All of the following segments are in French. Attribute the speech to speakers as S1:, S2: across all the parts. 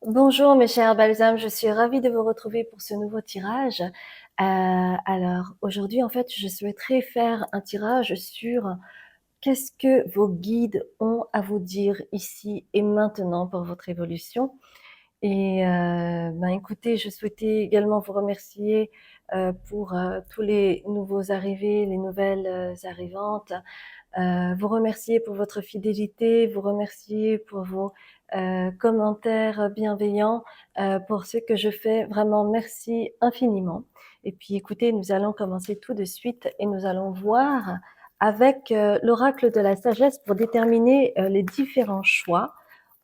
S1: Bonjour mes chers balsams, je suis ravie de vous retrouver pour ce nouveau tirage. Alors aujourd'hui en fait je souhaiterais faire un tirage sur qu'est-ce que vos guides ont à vous dire ici et maintenant pour votre évolution. Et écoutez, je souhaitais également vous remercier pour tous les nouveaux arrivés, les nouvelles arrivantes. Vous remercier pour votre fidélité, vous remercier pour vos commentaires bienveillants, pour ce que je fais. Vraiment, merci infiniment. Et puis écoutez, nous allons commencer tout de suite et nous allons voir avec l'oracle de la sagesse pour déterminer les différents choix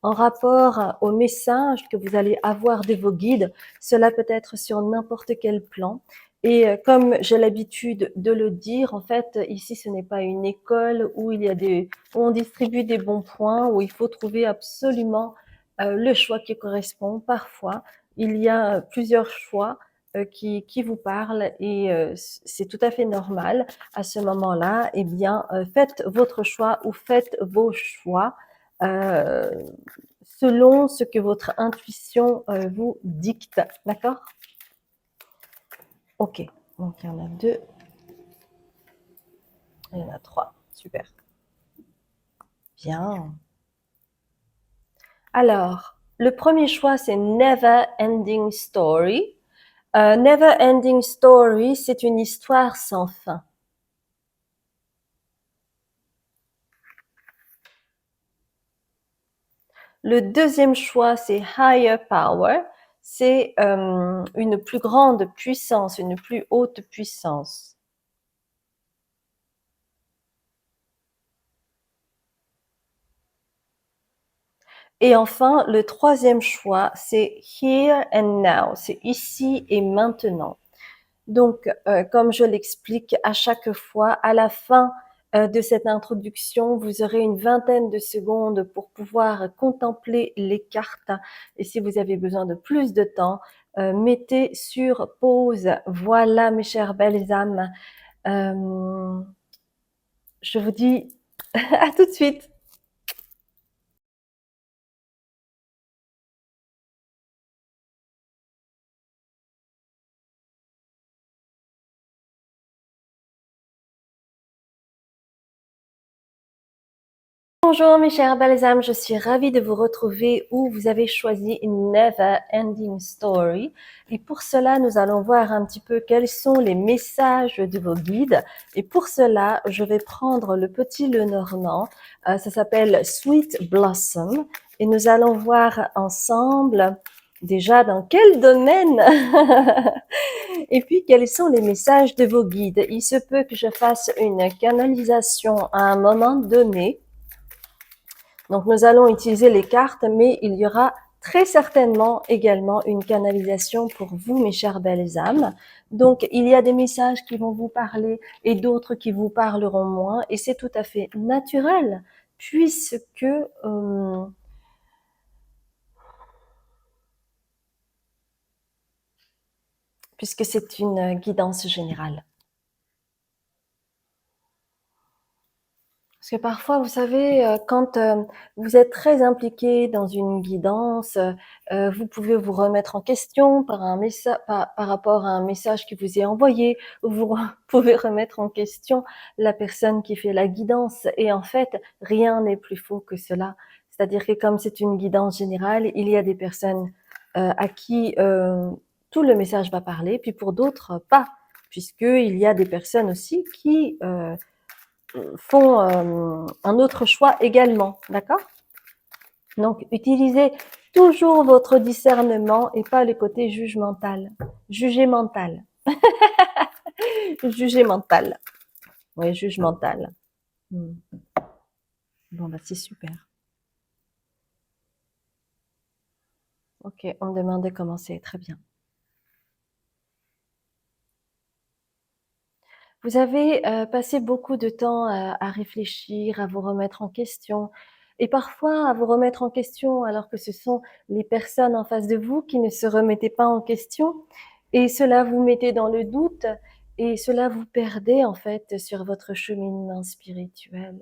S1: en rapport au message que vous allez avoir de vos guides. Cela peut être sur n'importe quel plan. Et comme j'ai l'habitude de le dire, en fait, ici, ce n'est pas une école où où on distribue des bons points, où il faut trouver absolument le choix qui correspond. Parfois, il y a plusieurs choix qui vous parlent et c'est tout à fait normal. À ce moment-là, eh bien, faites votre choix ou faites vos choix euh, selon ce que votre intuition vous dicte. D'accord? Ok, donc il y en a deux, il y en a trois. Super. Bien. Alors, le premier choix, c'est Never Ending Story. Never Ending Story, c'est une histoire sans fin. Le deuxième choix, c'est Higher Power. C'est une plus grande puissance, une plus haute puissance. Et enfin, le troisième choix, c'est Here and Now. C'est ici et maintenant. Donc, comme je l'explique à chaque fois, à la fin de cette introduction, vous aurez une vingtaine de secondes pour pouvoir contempler les cartes. Et si vous avez besoin de plus de temps, mettez sur pause. Voilà, mes chères belles âmes. Je vous dis à tout de suite. Bonjour mes chers balsams, je suis ravie de vous retrouver où vous avez choisi une Never Ending Story. Et pour cela, nous allons voir un petit peu quels sont les messages de vos guides. Et pour cela, je vais prendre le petit Lenormand. Ça s'appelle Sweet Blossom. Et nous allons voir ensemble déjà dans quel domaine et puis quels sont les messages de vos guides. Il se peut que je fasse une canalisation à un moment donné. Donc, nous allons utiliser les cartes, mais il y aura très certainement également une canalisation pour vous, mes chères belles âmes. Donc, il y a des messages qui vont vous parler et d'autres qui vous parleront moins, et c'est tout à fait naturel, puisque puisque c'est une guidance générale. Parce que parfois, vous savez, quand vous êtes très impliqué dans une guidance, vous pouvez vous remettre en question par rapport à un message qui vous est envoyé, ou vous pouvez remettre en question la personne qui fait la guidance. Et en fait, rien n'est plus faux que cela. C'est-à-dire que comme c'est une guidance générale, il y a des personnes à qui tout le message va parler, puis pour d'autres, pas. Puisqu'il y a des personnes aussi qui font un autre choix également, d'accord? Donc, utilisez toujours votre discernement et pas le côté jugemental. Juger mental. Juger mental. Oui, juge mental. Bon, bah, c'est super. Ok, on me demande de commencer. Très bien. Vous avez passé beaucoup de temps à réfléchir, à vous remettre en question, et parfois à vous remettre en question alors que ce sont les personnes en face de vous qui ne se remettaient pas en question, et cela vous mettait dans le doute, et cela vous perdait en fait sur votre cheminement spirituel.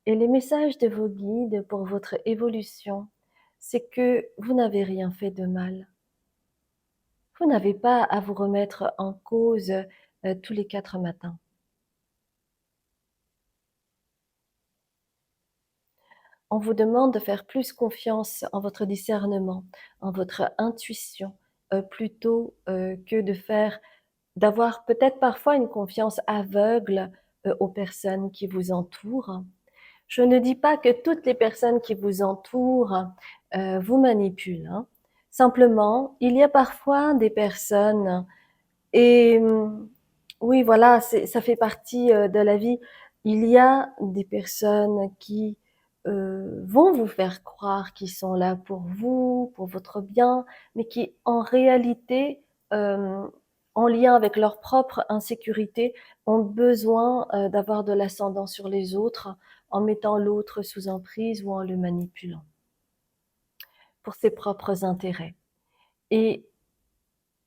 S1: Et les messages de vos guides pour votre évolution, c'est que vous n'avez rien fait de mal. Vous n'avez pas à vous remettre en cause, tous les 4 matins. On vous demande de faire plus confiance en votre discernement, en votre intuition, plutôt, que d'avoir peut-être parfois une confiance aveugle, aux personnes qui vous entourent. Je ne dis pas que toutes les personnes qui vous entourent, vous manipulent, hein. Simplement, il y a parfois des personnes et oui, voilà, ça fait partie, de la vie. Il y a des personnes qui, vont vous faire croire qu'ils sont là pour vous, pour votre bien, mais qui en réalité, hem, en lien avec leur propre insécurité, ont besoin, d'avoir de l'ascendant sur les autres, en mettant l'autre sous emprise ou en le manipulant, pour ses propres intérêts. Et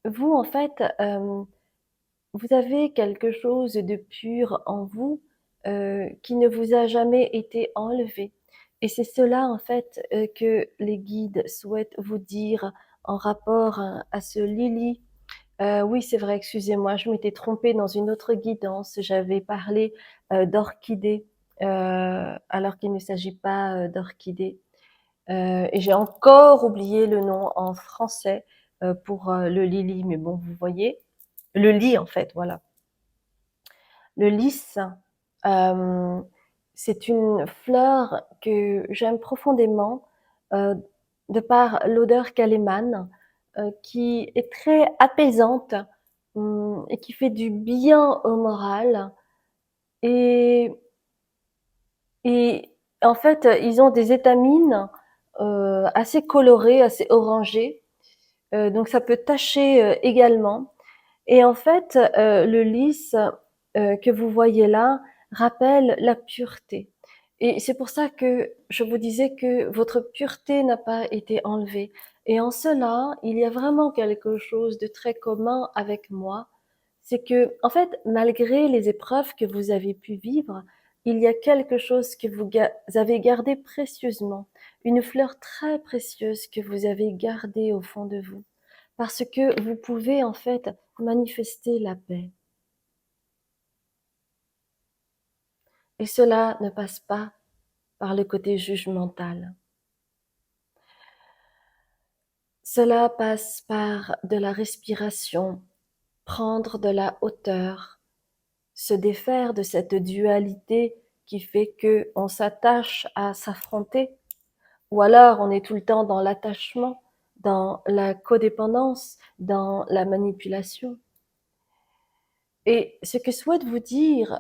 S1: vous, en fait, vous avez quelque chose de pur en vous, qui ne vous a jamais été enlevé et c'est cela, en fait, que les guides souhaitent vous dire en rapport à ce Lily. Oui, c'est vrai, excusez-moi, je m'étais trompée dans une autre guidance. J'avais parlé, d'orchidée, alors qu'il ne s'agit pas, d'orchidée, et j'ai encore oublié le nom en français, pour, le Lily, mais bon, vous voyez? Le lit, en fait, voilà. Le lys, hem, c'est une fleur que j'aime profondément, heu, de par l'odeur qu'elle émane, qui est très apaisante, et qui fait du bien au moral et et en fait, ils ont des étamines, assez colorées, assez orangées, donc ça peut tacher, également. Et en fait, le lys, que vous voyez là rappelle la pureté et c'est pour ça que je vous disais que votre pureté n'a pas été enlevée et en cela, il y a vraiment quelque chose de très commun avec moi. C'est que, en fait, malgré les épreuves que vous avez pu vivre, il y a quelque chose que vous avez gardé précieusement, une fleur très précieuse que vous avez gardée au fond de vous. Parce que vous pouvez en fait manifester la paix. Et cela ne passe pas par le côté jugemental. Cela passe par de la respiration, prendre de la hauteur, se défaire de cette dualité qui fait que on s'attache à s'affronter, ou alors on est tout le temps dans l'attachement, dans la codépendance, dans la manipulation. Et ce que souhaitent vous dire,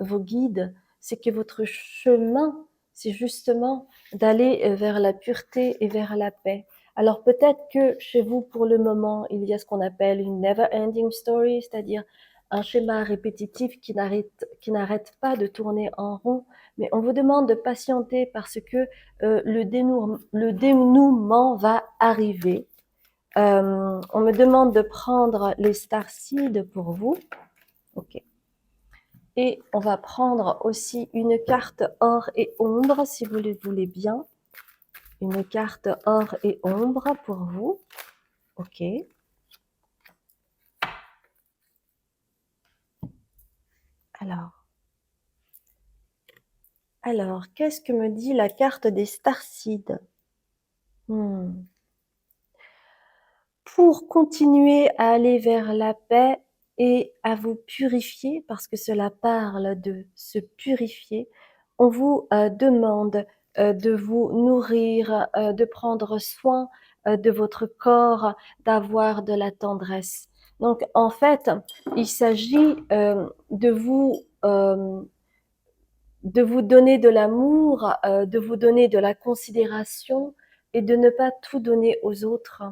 S1: vos guides, c'est que votre chemin, c'est justement d'aller, vers la pureté et vers la paix. Alors peut-être que chez vous, pour le moment, il y a ce qu'on appelle une never ending story, c'est-à-dire un schéma répétitif qui n'arrête pas de tourner en rond, mais on vous demande de patienter parce que, le dénouement va arriver. On me demande de prendre les starseeds pour vous. OK. Et on va prendre aussi une carte or et ombre, si vous le voulez bien. Une carte or et ombre pour vous. OK. Alors, qu'est-ce que me dit la carte des starseeds? Mmh. Pour continuer à aller vers la paix et à vous purifier, parce que cela parle de se purifier, on vous, demande, de vous nourrir, de prendre soin, de votre corps, d'avoir de la tendresse. Donc en fait, il s'agit, de vous donner de l'amour, de vous donner de la considération et de ne pas tout donner aux autres.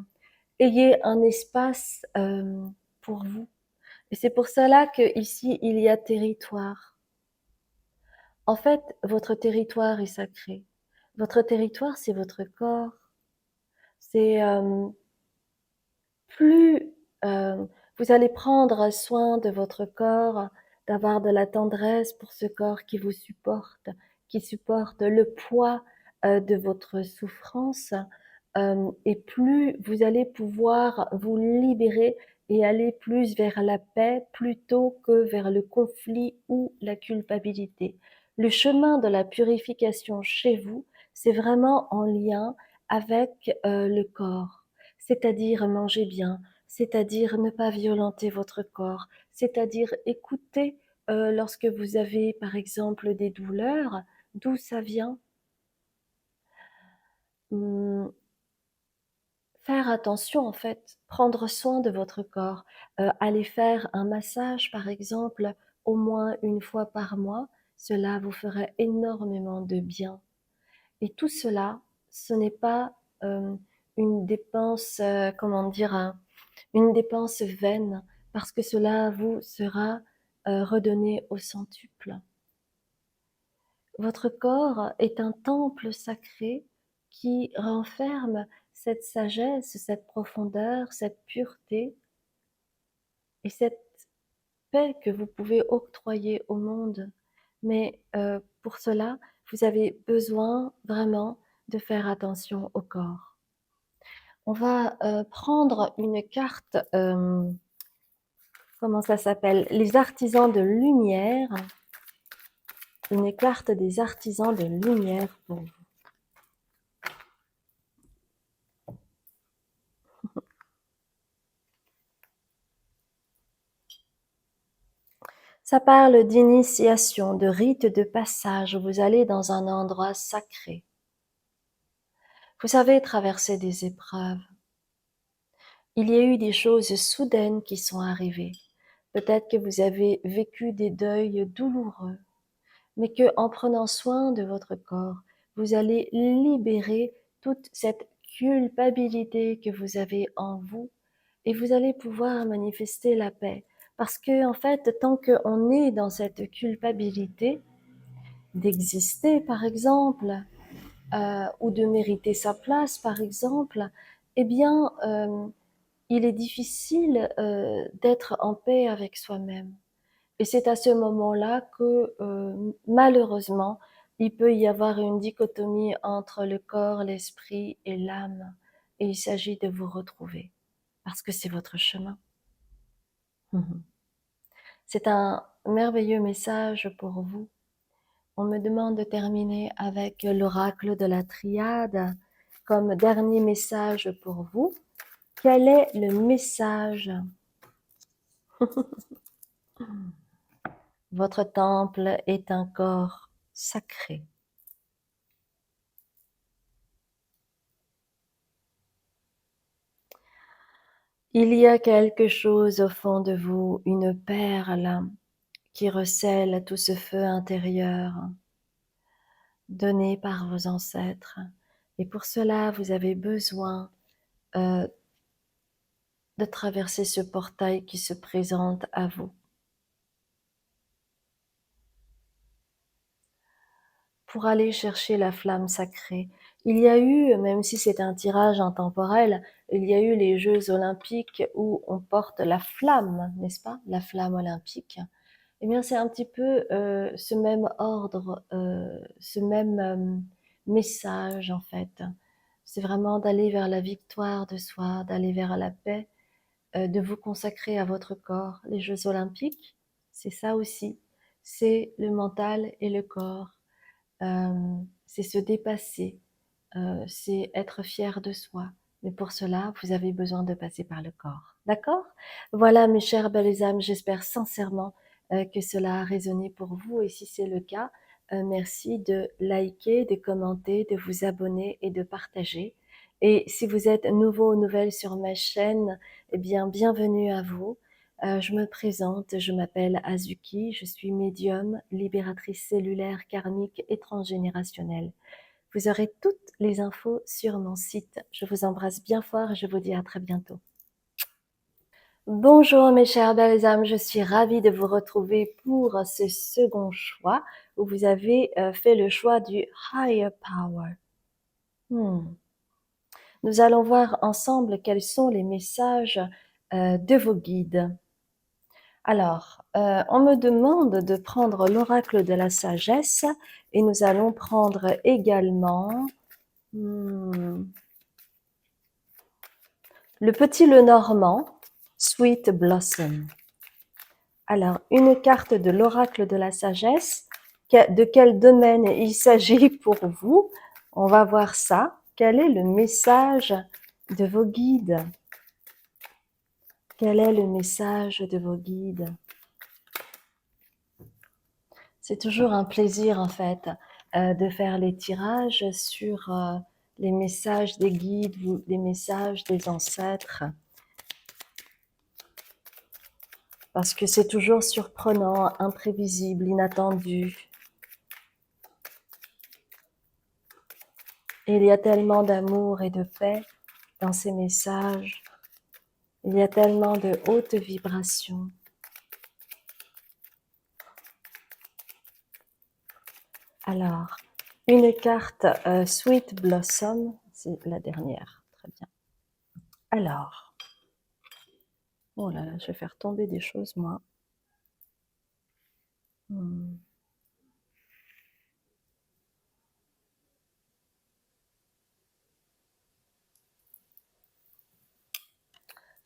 S1: Ayez un espace, pour vous et c'est pour cela qu'ici, il y a territoire. En fait, votre territoire est sacré. Votre territoire, c'est votre corps. C'est, plus, vous allez prendre soin de votre corps, d'avoir de la tendresse pour ce corps qui supporte le poids, de votre souffrance, et plus vous allez pouvoir vous libérer et aller plus vers la paix plutôt que vers le conflit ou la culpabilité. Le chemin de la purification chez vous, c'est vraiment en lien avec le corps, c'est-à-dire manger bien, c'est-à-dire ne pas violenter votre corps, c'est-à-dire écouter lorsque vous avez par exemple des douleurs, d'où ça vient. Hum, Faire attention en fait, prendre soin de votre corps, aller faire un massage par exemple, au moins une fois par mois, cela vous ferait énormément de bien et tout cela, ce n'est pas, une dépense, comment dire? Une dépense vaine parce que cela vous sera, redonné au centuple. Votre corps est un temple sacré qui renferme cette sagesse, cette profondeur, cette pureté et cette paix que vous pouvez octroyer au monde. Mais pour cela, vous avez besoin vraiment de faire attention au corps. On va prendre une carte, comment ça s'appelle? Les artisans de lumière. Une carte des artisans de lumière pour vous. Ça parle d'initiation, de rite de passage. Vous allez dans un endroit sacré. Vous avez traversé des épreuves. Il y a eu des choses soudaines qui sont arrivées. Peut-être que vous avez vécu des deuils douloureux, mais que en prenant soin de votre corps, vous allez libérer toute cette culpabilité que vous avez en vous et vous allez pouvoir manifester la paix. Parce que, en fait, tant qu'on est dans cette culpabilité d'exister, par exemple, ou de mériter sa place, par exemple, eh bien, il est difficile d'être en paix avec soi-même. Et c'est à ce moment-là que, malheureusement, il peut y avoir une dichotomie entre le corps, l'esprit et l'âme. Et il s'agit de vous retrouver, parce que c'est votre chemin. Mhm. C'est un merveilleux message pour vous. On me demande de terminer avec l'oracle de la triade comme dernier message pour vous. Quel est le message? Votre temple est un corps sacré. Il y a quelque chose au fond de vous, une perle qui recèle tout ce feu intérieur donné par vos ancêtres. Et pour cela, vous avez besoin euh, de traverser ce portail qui se présente à vous. Pour aller chercher la flamme sacrée. Il y a eu, même si c'est un tirage intemporel, il y a eu les Jeux olympiques où on porte la flamme, n'est-ce pas? La flamme olympique. Eh bien, c'est un petit peu ce même ordre, ce même message en fait. C'est vraiment d'aller vers la victoire de soi, d'aller vers la paix, de vous consacrer à votre corps. Les Jeux olympiques, c'est ça aussi. C'est le mental et le corps. C'est se dépasser, c'est être fier de soi. Mais pour cela, vous avez besoin de passer par le corps. D'accord? Voilà, mes chères belles âmes, j'espère sincèrement que cela a résonné pour vous. Et si c'est le cas, merci de liker, de commenter, de vous abonner et de partager. Et si vous êtes nouveau ou nouvelle sur ma chaîne, eh bien, bienvenue à vous. Je me présente, je m'appelle Azuki, je suis médium, libératrice cellulaire, karmique et transgénérationnelle. Vous aurez toutes les infos sur mon site. Je vous embrasse bien fort et je vous dis à très bientôt. Bonjour mes chères belles âmes, je suis ravie de vous retrouver pour ce second choix où vous avez fait le choix du Higher Power. Nous allons voir ensemble quels sont les messages de vos guides. Alors, on me demande de prendre l'oracle de la sagesse et nous allons prendre également Le petit Lenormand, Sweet Blossom. Alors, une carte de l'oracle de la sagesse. De quel domaine il s'agit pour vous? On va voir ça. Quel est le message de vos guides? Quel est le message de vos guides? C'est toujours un plaisir en fait de faire les tirages sur les messages des guides, les messages des ancêtres. Parce que c'est toujours surprenant, imprévisible, inattendu. Et il y a tellement d'amour et de paix dans ces messages. Il y a tellement de hautes vibrations. Alors, une carte Sweet Blossom, c'est la dernière. Très bien. Alors, oh là là, je vais faire tomber des choses, moi.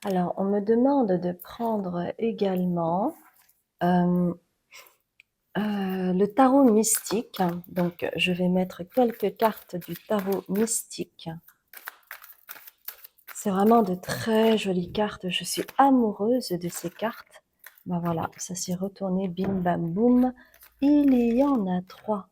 S1: Alors, on me demande de prendre également le tarot mystique. Donc, je vais mettre quelques cartes du tarot mystique. C'est vraiment de très jolies cartes. Je suis amoureuse de ces cartes. Ben voilà, ça s'est retourné, bim bam boum. Il y en a 3.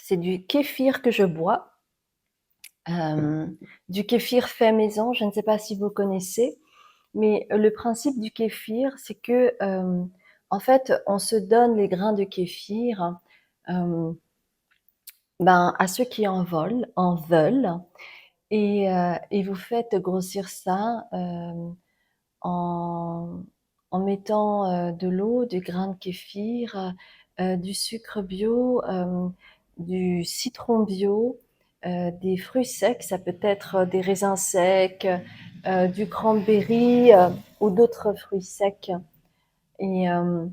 S1: C'est du kéfir que je bois. Du kéfir fait maison, je ne sais pas si vous connaissez. Mais le principe du kéfir, c'est que, en fait, on se donne les grains de kéfir à ceux qui en veulent, et vous faites grossir ça en, en mettant de l'eau, du grain de kéfir, du sucre bio, du citron bio, des fruits secs, ça peut être des raisins secs, du cranberry ou d'autres fruits secs. Et en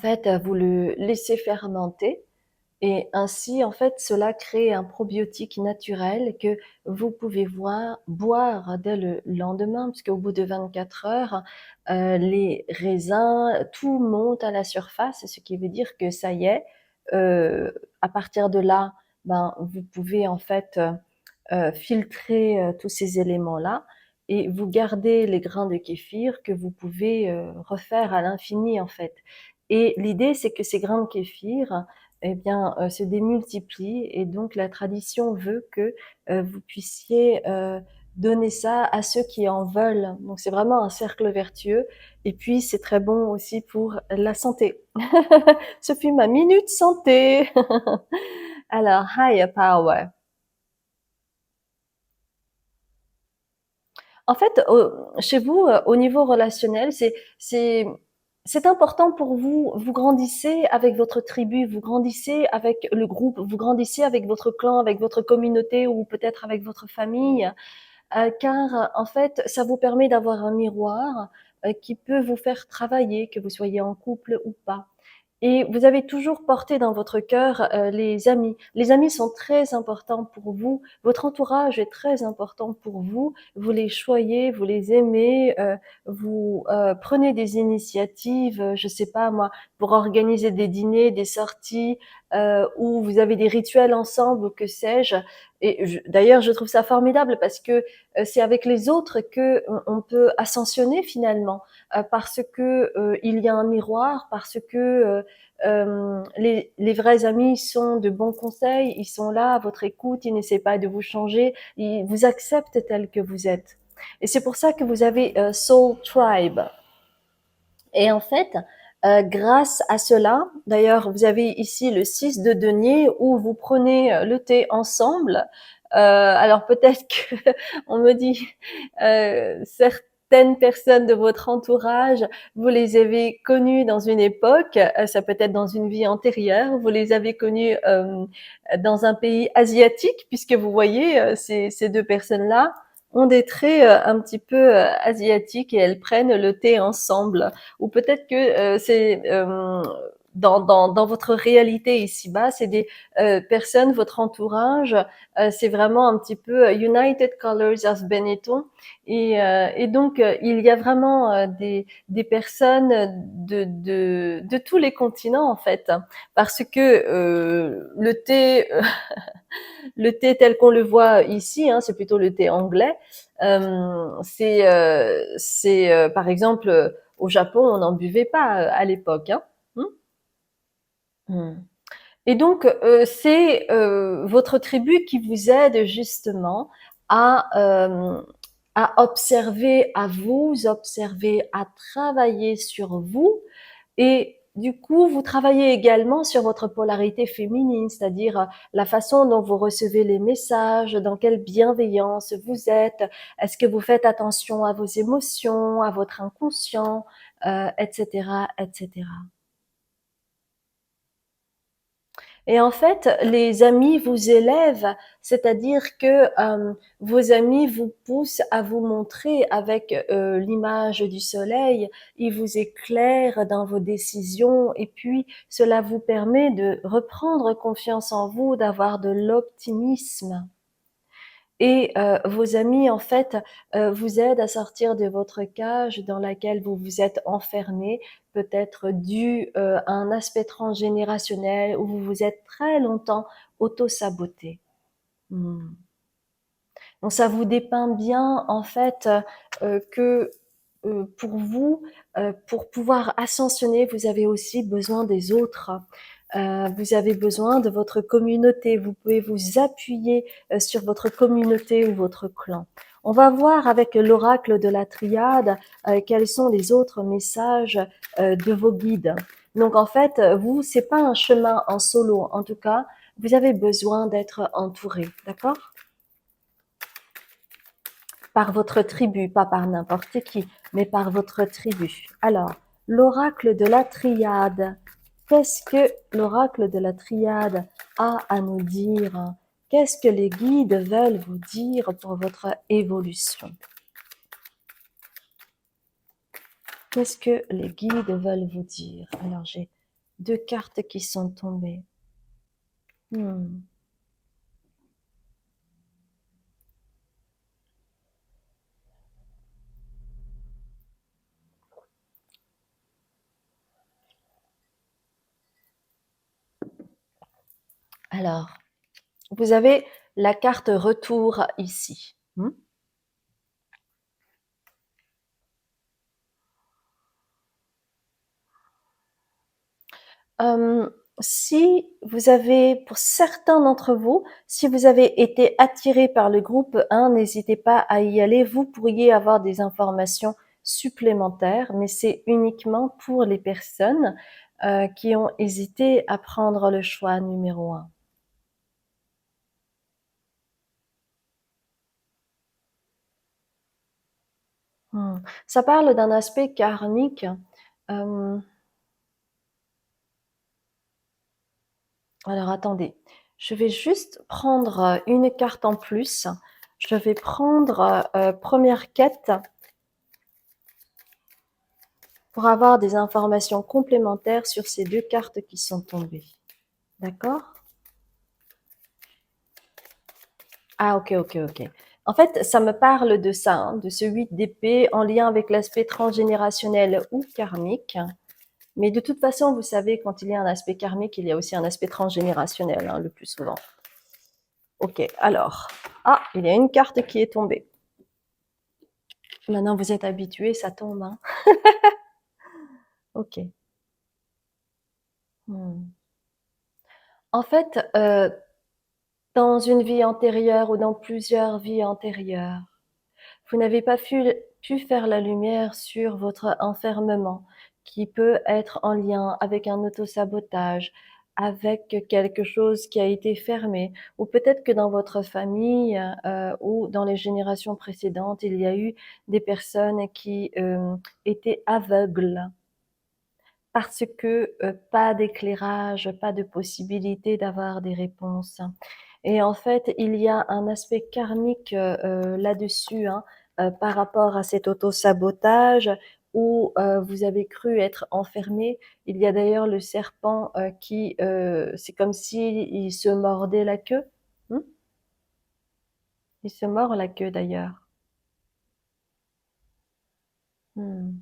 S1: fait, vous le laissez fermenter et ainsi, en fait, cela crée un probiotique naturel que vous pouvez boire dès le lendemain, puisqu'au bout de 24 heures, les raisins, tout monte à la surface, ce qui veut dire que ça y est, à partir de là, vous pouvez en fait filtrer tous ces éléments-là et vous gardez les grains de kéfir que vous pouvez refaire à l'infini en fait. Et l'idée, c'est que ces grains de kéfir, se démultiplient et donc la tradition veut que vous puissiez donner ça à ceux qui en veulent. Donc c'est vraiment un cercle vertueux et puis c'est très bon aussi pour la santé. Ce fut ma minute santé. Alors, Higher Power. En fait, chez vous, au niveau relationnel, c'est important pour vous. Vous grandissez avec votre tribu, vous grandissez avec le groupe, vous grandissez avec votre clan, avec votre communauté ou peut-être avec votre famille, car en fait, ça vous permet d'avoir un miroir qui peut vous faire travailler, que vous soyez en couple ou pas. Et vous avez toujours porté dans votre cœur les amis. Les amis sont très importants pour vous. Votre entourage est très important pour vous. Vous les choyez, vous les aimez, vous prenez des initiatives, je sais pas moi, pour organiser des dîners, des sorties, où vous avez des rituels ensemble, ou que sais-je. Et d'ailleurs, je trouve ça formidable parce que c'est avec les autres que on peut ascensionner finalement, parce que il y a un miroir, parce que les vrais amis sont de bons conseils, ils sont là à votre écoute, ils n'essaient pas de vous changer, ils vous acceptent tel que vous êtes. Et c'est pour ça que vous avez Soul Tribe. Et en fait, grâce à cela, d'ailleurs, vous avez ici le 6 de denier où vous prenez le thé ensemble. Alors peut-être que on me dit certaines personnes de votre entourage, vous les avez connues dans une époque, ça peut être dans une vie antérieure, vous les avez connues dans un pays asiatique, puisque vous voyez ces deux personnes-là. ont des traits un petit peu asiatiques et elles prennent le thé ensemble. Ou peut-être que c'est dans votre réalité ici-bas, c'est des personnes, votre entourage, c'est vraiment un petit peu United Colors of Benetton. Et donc, il y a vraiment des personnes de tous les continents, en fait. Parce que le thé tel qu'on le voit ici, hein, c'est plutôt le thé anglais. Par exemple, au Japon, on n'en buvait pas à l'époque. Hein. Hmm. Et donc, c'est votre tribu qui vous aide justement à, euh, à observer, à vous observer, à travailler sur vous. Et du coup, vous travaillez également sur votre polarité féminine, c'est-à-dire la façon dont vous recevez les messages, dans quelle bienveillance vous êtes, est-ce que vous faites attention à vos émotions, à votre inconscient, etc., etc. Et en fait, les amis vous élèvent, c'est-à-dire que vos amis vous poussent à vous montrer avec l'image du soleil, ils vous éclairent dans vos décisions et puis cela vous permet de reprendre confiance en vous, d'avoir de l'optimisme. Et vos amis, en fait, vous aident à sortir de votre cage dans laquelle vous vous êtes enfermé, peut-être dû à un aspect transgénérationnel où vous vous êtes très longtemps auto-saboté. Hmm. Donc ça vous dépeint bien, en fait, que pour vous, pour pouvoir ascensionner, vous avez aussi besoin des autres. Vous avez besoin de votre communauté. Vous pouvez vous appuyer sur votre communauté ou votre clan. On va voir avec l'oracle de la triade quels sont les autres messages de vos guides. Donc en fait, vous, c'est pas un chemin en solo. En tout cas, vous avez besoin d'être entouré, d'accord? Par votre tribu, pas par n'importe qui, mais par votre tribu. Alors, l'oracle de la triade. Qu'est-ce que l'oracle de la triade a à nous dire? Qu'est-ce que les guides veulent vous dire pour votre évolution? Qu'est-ce que les guides veulent vous dire? Alors, j'ai deux cartes qui sont tombées. Hmm. Alors, vous avez la carte retour ici. Hmm. Euh, si vous avez, pour certains d'entre vous, si vous avez été attiré par le groupe 1, n'hésitez pas à y aller. Vous pourriez avoir des informations supplémentaires, mais c'est uniquement pour les personnes qui ont hésité à prendre le choix numéro 1. Hmm. Ça parle d'un aspect karmique. Euh, alors attendez, je vais juste prendre une carte en plus. Je vais prendre première quête pour avoir des informations complémentaires sur ces deux cartes qui sont tombées. D'accord? Ah, ok, ok, ok. En fait, ça me parle de ça, hein, de ce 8 d'épée en lien avec l'aspect transgénérationnel ou karmique. Mais de toute façon, vous savez, quand il y a un aspect karmique, il y a aussi un aspect transgénérationnel, hein, le plus souvent. Ok, alors. Ah, il y a une carte qui est tombée. Maintenant, vous êtes habitué, ça tombe. Hein. Ok. Hmm. En fait, dans une vie antérieure ou dans plusieurs vies antérieures, vous n'avez pas pu faire la lumière sur votre enfermement, qui peut être en lien avec un autosabotage, avec quelque chose qui a été fermé, ou peut-être que dans votre famille ou dans les générations précédentes, il y a eu des personnes qui étaient aveugles parce que pas d'éclairage, pas de possibilité d'avoir des réponses. Et en fait, il y a un aspect karmique là-dessus, hein, par rapport à cet auto-sabotage où vous avez cru être enfermé. Il y a d'ailleurs le serpent qui, c'est comme s'il se mordait la queue. Hmm. Il se mord la queue d'ailleurs. Hmm.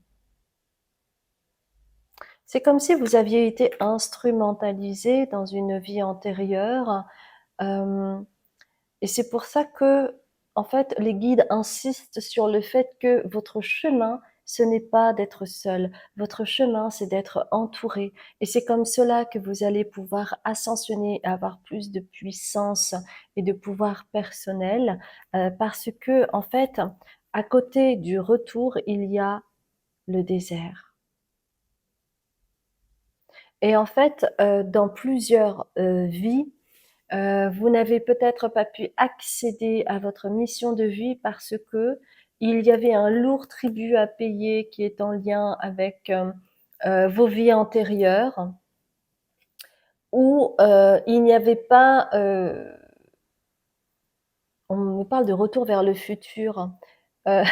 S1: C'est comme si vous aviez été instrumentalisé dans une vie antérieure. euh, Et c'est pour ça que, en fait, les guides insistent sur le fait que votre chemin, ce n'est pas d'être seul. Votre chemin, c'est d'être entouré. Et c'est comme cela que vous allez pouvoir ascensionner, avoir plus de puissance et de pouvoir personnel, parce que, en fait, à côté du retour, il y a le désert. Et en fait, dans plusieurs vies, vous n'avez peut-être pas pu accéder à votre mission de vie parce que il y avait un lourd tribut à payer qui est en lien avec vos vies antérieures, où il n'y avait pas, on me parle de retour vers le futur. Euh,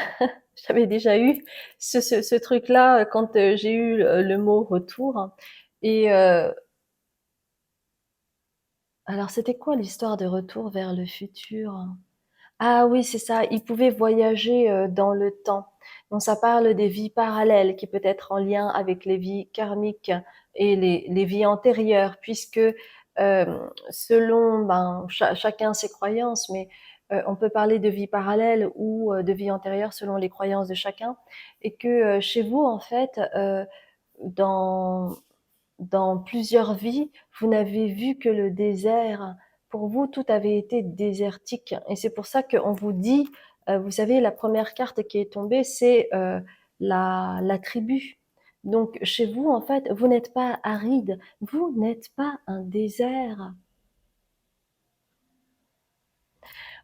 S1: J'avais déjà eu ce truc-là quand j'ai eu le mot retour. Et alors, c'était quoi l'histoire de retour vers le futur? Ah oui, c'est ça, ils pouvaient voyager dans le temps. Donc ça parle des vies parallèles qui peut être en lien avec les vies karmiques et les vies antérieures, puisque selon chacun ses croyances, mais on peut parler de vie parallèle ou de vie antérieure selon les croyances de chacun, et que chez vous, en fait, dans dans plusieurs vies, vous n'avez vu que le désert. Pour vous, tout avait été désertique. Et c'est pour ça qu'on vous dit, vous savez, la première carte qui est tombée, c'est la tribu. Donc, chez vous, en fait, vous n'êtes pas aride, vous n'êtes pas un désert.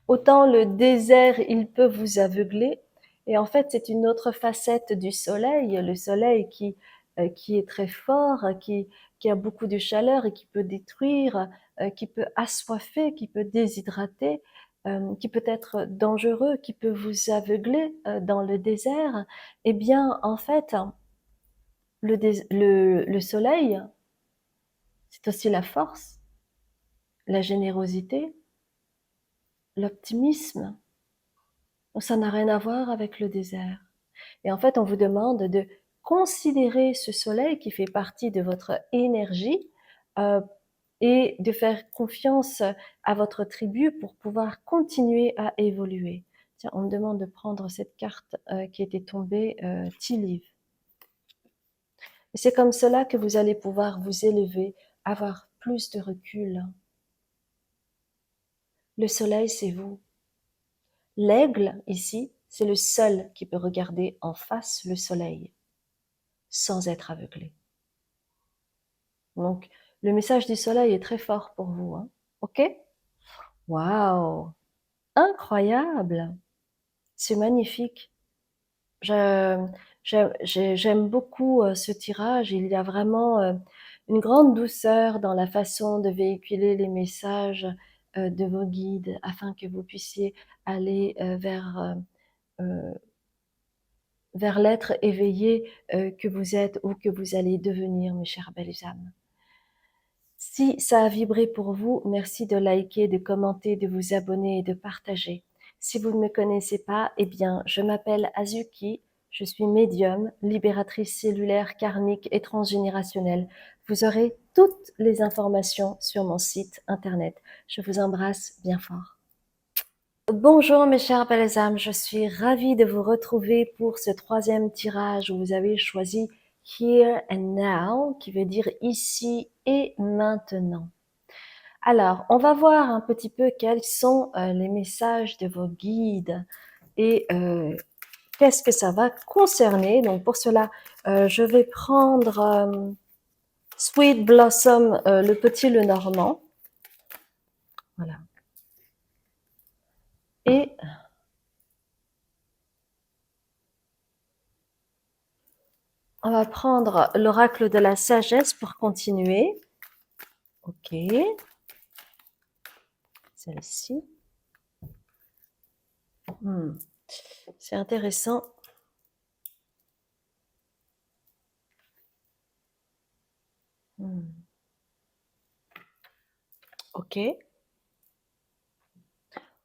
S1: Autant le désert, il peut vous aveugler. Et en fait, c'est une autre facette du soleil, le soleil qui est très fort, qui a beaucoup de chaleur et qui peut détruire, qui peut assoiffer, qui peut déshydrater, qui peut être dangereux, qui peut vous aveugler dans le désert. Eh bien, en fait, le soleil, c'est aussi la force, la générosité, l'optimisme. Ça n'a rien à voir avec le désert. Et en fait, on vous demande de considérer ce soleil qui fait partie de votre énergie euh, et de faire confiance à votre tribu pour pouvoir continuer à évoluer. Tiens, on me demande de prendre cette carte qui était tombée, Tiliv. Et c'est comme cela que vous allez pouvoir vous élever, avoir plus de recul. Le soleil, c'est vous. L'aigle, ici, c'est le seul qui peut regarder en face le soleil sans être aveuglé. Donc, le message du soleil est très fort pour vous, hein. OK? Waouh! Incroyable! C'est magnifique. Je, j'aime beaucoup ce tirage. Il y a vraiment une grande douceur dans la façon de véhiculer les messages de vos guides afin que vous puissiez aller euh, vers l'être éveillé que vous êtes ou que vous allez devenir, mes chères belles âmes. Si ça a vibré pour vous, merci de liker, de commenter, de vous abonner et de partager. Si vous ne me connaissez pas, eh bien, je m'appelle Azuki, je suis médium, libératrice cellulaire, karmique et transgénérationnelle. Vous aurez toutes les informations sur mon site internet. Je vous embrasse bien fort. Bonjour mes chers belles âmes, je suis ravie de vous retrouver pour ce troisième tirage où vous avez choisi Here and Now, qui veut dire ici et maintenant. Alors, on va voir un petit peu quels sont les messages de vos guides et qu'est-ce que ça va concerner. Donc pour cela, je vais prendre Sweet Blossom, le petit le normand. Voilà. Et on va prendre l'oracle de la sagesse pour continuer. Ok. celle-ci. C'est intéressant. Ok.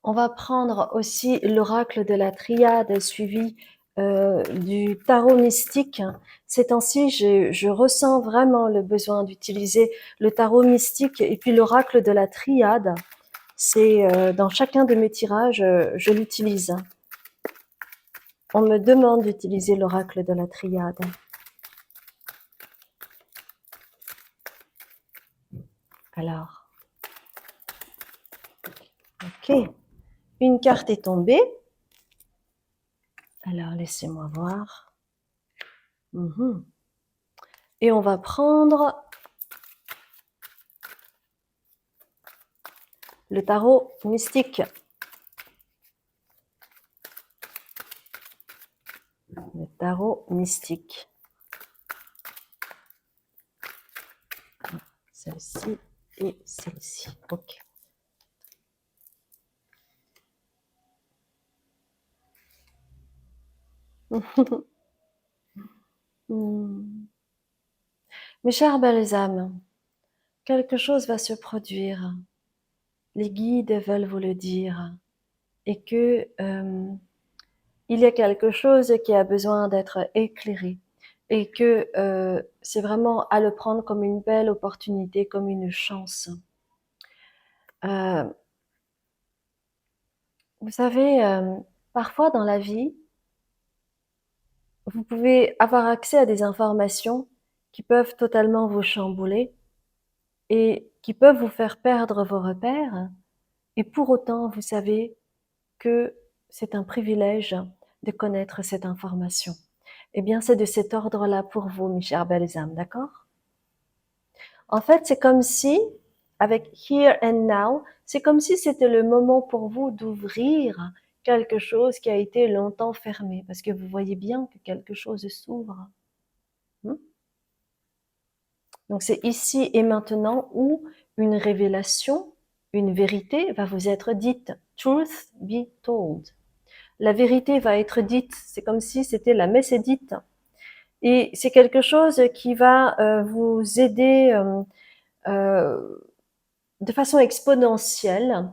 S1: On va prendre aussi l'oracle de la triade suivi du tarot mystique. Ces temps-ci, je ressens vraiment le besoin d'utiliser le tarot mystique et puis l'oracle de la triade. C'est dans chacun de mes tirages, je l'utilise. On me demande d'utiliser l'oracle de la triade. Alors, ok. Une carte est tombée. Alors, laissez-moi voir. Et on va prendre le tarot mystique. Le tarot mystique. Celle-ci et celle-ci. Ok. Mes chers belles âmes, quelque chose va se produire. Les guides veulent vous le dire. Et que il y a quelque chose qui a besoin d'être éclairé. Et que c'est vraiment à le prendre comme une belle opportunité, comme une chance. Vous savez, parfois dans la vie, vous pouvez avoir accès à des informations qui peuvent totalement vous chambouler et qui peuvent vous faire perdre vos repères. Et pour autant, vous savez que c'est un privilège de connaître cette information. Eh bien, c'est de cet ordre-là pour vous, mes chers belles âmes, d'accord? En fait, c'est comme si, avec Here and Now, c'est comme si c'était le moment pour vous d'ouvrir quelque chose qui a été longtemps fermé, parce que vous voyez bien que quelque chose s'ouvre. Donc c'est ici et maintenant où une révélation, une vérité va vous être dite. Truth be told. La vérité va être dite. C'est comme si c'était la messe est dite. Et c'est quelque chose qui va vous aider de façon exponentielle.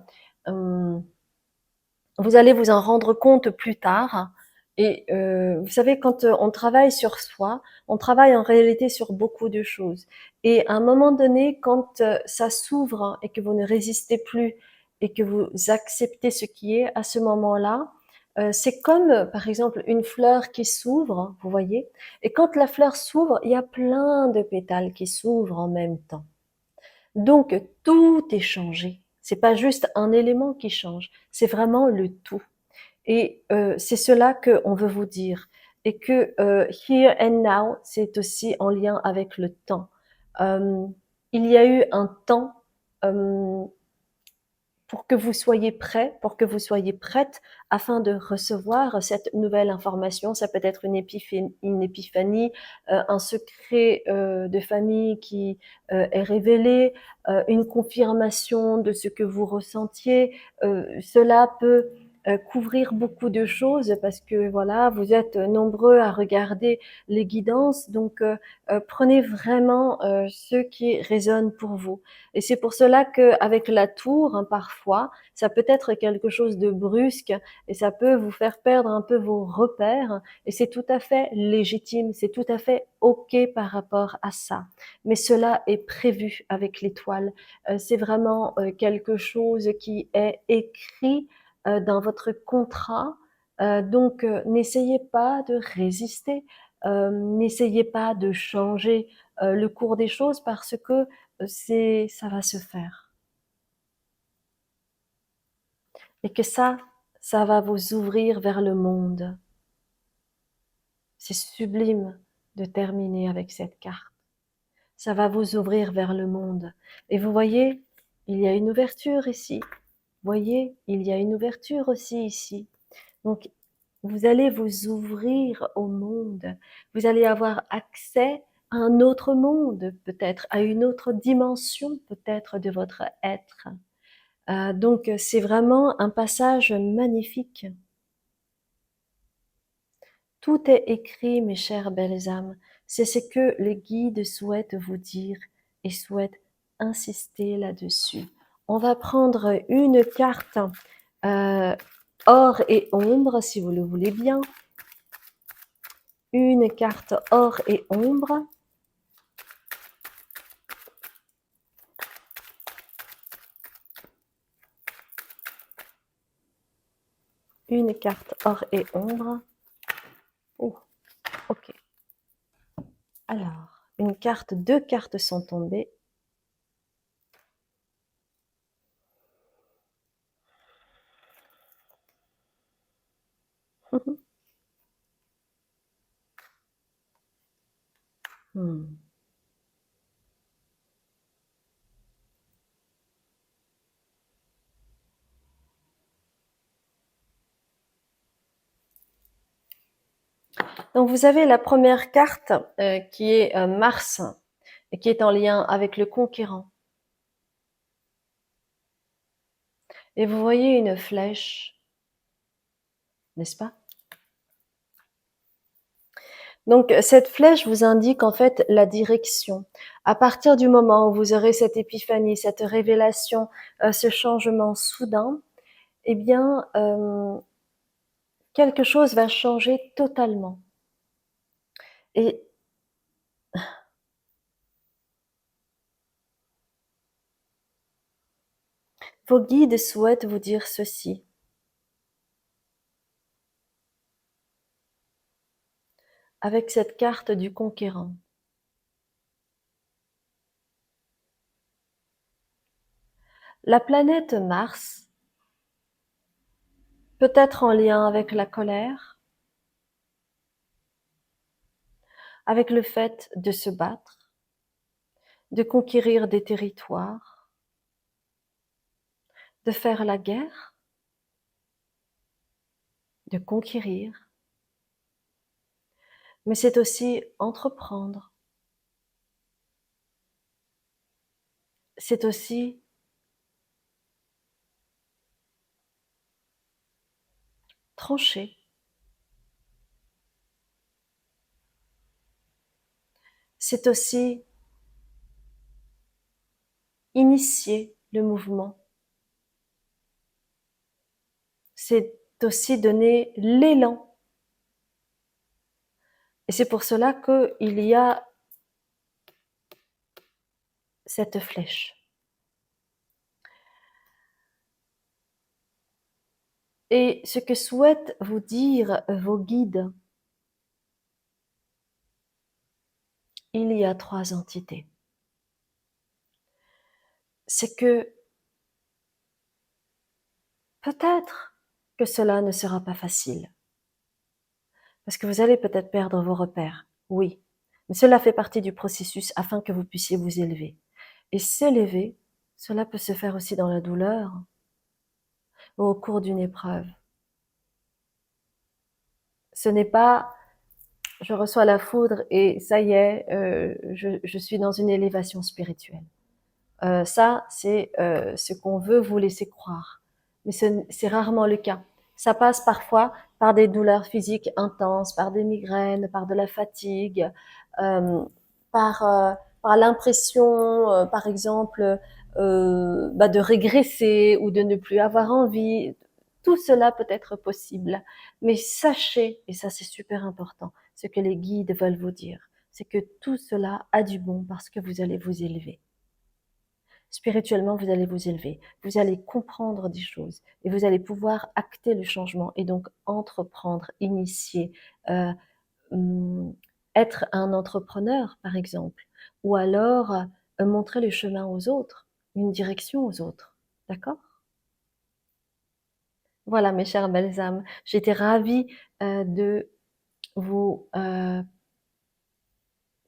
S1: Vous allez vous en rendre compte plus tard. Et vous savez, quand on travaille sur soi, on travaille en réalité sur beaucoup de choses. Et à un moment donné, quand ça s'ouvre et que vous ne résistez plus et que vous acceptez ce qui est, à ce moment-là, c'est comme, par exemple, une fleur qui s'ouvre, vous voyez. Et quand la fleur s'ouvre, il y a plein de pétales qui s'ouvrent en même temps. Donc, tout est changé. C'est pas juste un élément qui change, c'est vraiment le tout. Et c'est cela qu'on veut vous dire. Et que here and now, c'est aussi en lien avec le temps. Il y a eu un temps pour que vous soyez prêts, pour que vous soyez prête afin de recevoir cette nouvelle information. Ça peut être une épiphanie, un secret de famille qui est révélé, une confirmation de ce que vous ressentiez. Cela peut couvrir beaucoup de choses parce que voilà, vous êtes nombreux à regarder les guidances, donc prenez vraiment ce qui résonne pour vous. Et c'est pour cela qu'avec la tour, hein, parfois, ça peut être quelque chose de brusque et ça peut vous faire perdre un peu vos repères. Et c'est tout à fait légitime, c'est tout à fait OK par rapport à ça. Mais cela est prévu avec l'étoile. C'est vraiment quelque chose qui est écrit dans votre contrat. Donc, n'essayez pas de résister, n'essayez pas de changer le cours des choses parce que ça va se faire. Et que ça va vous ouvrir vers le monde. C'est sublime de terminer avec cette carte. Ça va vous ouvrir vers le monde. Et vous voyez, il y a une ouverture ici. Vous voyez, il y a une ouverture aussi ici. Donc, vous allez vous ouvrir au monde. Vous allez avoir accès à un autre monde, peut-être, à une autre dimension, peut-être, de votre être. Donc c'est vraiment un passage magnifique. Tout est écrit, mes chères belles âmes. C'est ce que les guides souhaitent vous dire et souhaitent insister là-dessus. On va prendre une carte or et ombre, si vous le voulez bien. Une carte or et ombre. Une carte or et ombre. Oh, ok. Alors, deux cartes sont tombées. Hmm. Donc vous avez la première carte qui est Mars et qui est en lien avec le conquérant. Et vous voyez une flèche, n'est-ce pas? Donc cette flèche vous indique en fait la direction. À partir du moment où vous aurez cette épiphanie, cette révélation, ce changement soudain, eh bien quelque chose va changer totalement. Et vos guides souhaitent vous dire ceci. Avec cette carte du conquérant. La planète Mars peut être en lien avec la colère, avec le fait de se battre, de conquérir des territoires, de faire la guerre, de conquérir, mais c'est aussi entreprendre. C'est aussi trancher. C'est aussi initier le mouvement. C'est aussi donner l'élan. Et c'est pour cela qu'il y a cette flèche. Et ce que souhaitent vous dire vos guides, il y a 3 entités. C'est que peut-être que cela ne sera pas facile. Parce que vous allez peut-être perdre vos repères, oui. Mais cela fait partie du processus afin que vous puissiez vous élever. Et s'élever, cela peut se faire aussi dans la douleur ou au cours d'une épreuve. Ce n'est pas je reçois la foudre et ça y est, je suis dans une élévation spirituelle. Ça, c'est ce qu'on veut vous laisser croire. Mais c'est rarement le cas. Ça passe parfois par des douleurs physiques intenses, par des migraines, par de la fatigue, euh, par, euh, par l'impression, par exemple, de régresser ou de ne plus avoir envie. Tout cela peut être possible. Mais sachez, et ça c'est super important, ce que les guides veulent vous dire, c'est que tout cela a du bon parce que vous allez vous élever. Spirituellement, vous allez vous élever, vous allez comprendre des choses et vous allez pouvoir acter le changement et donc entreprendre, initier, euh, hum, être un entrepreneur, par exemple, ou alors montrer le chemin aux autres, une direction aux autres. D'accord? Voilà, mes chères belles âmes, j'étais ravie de vous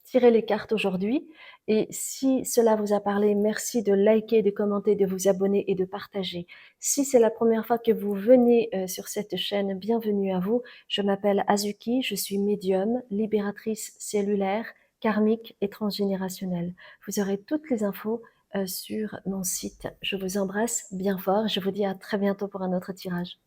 S1: tirer les cartes aujourd'hui. Et si cela vous a parlé, merci de liker, de commenter, de vous abonner et de partager. Si c'est la première fois que vous venez sur cette chaîne, bienvenue à vous. Je m'appelle Azuki, je suis médium, libératrice cellulaire, karmique et transgénérationnelle. Vous aurez toutes les infos sur mon site. Je vous embrasse bien fort. Je vous dis à très bientôt pour un autre tirage.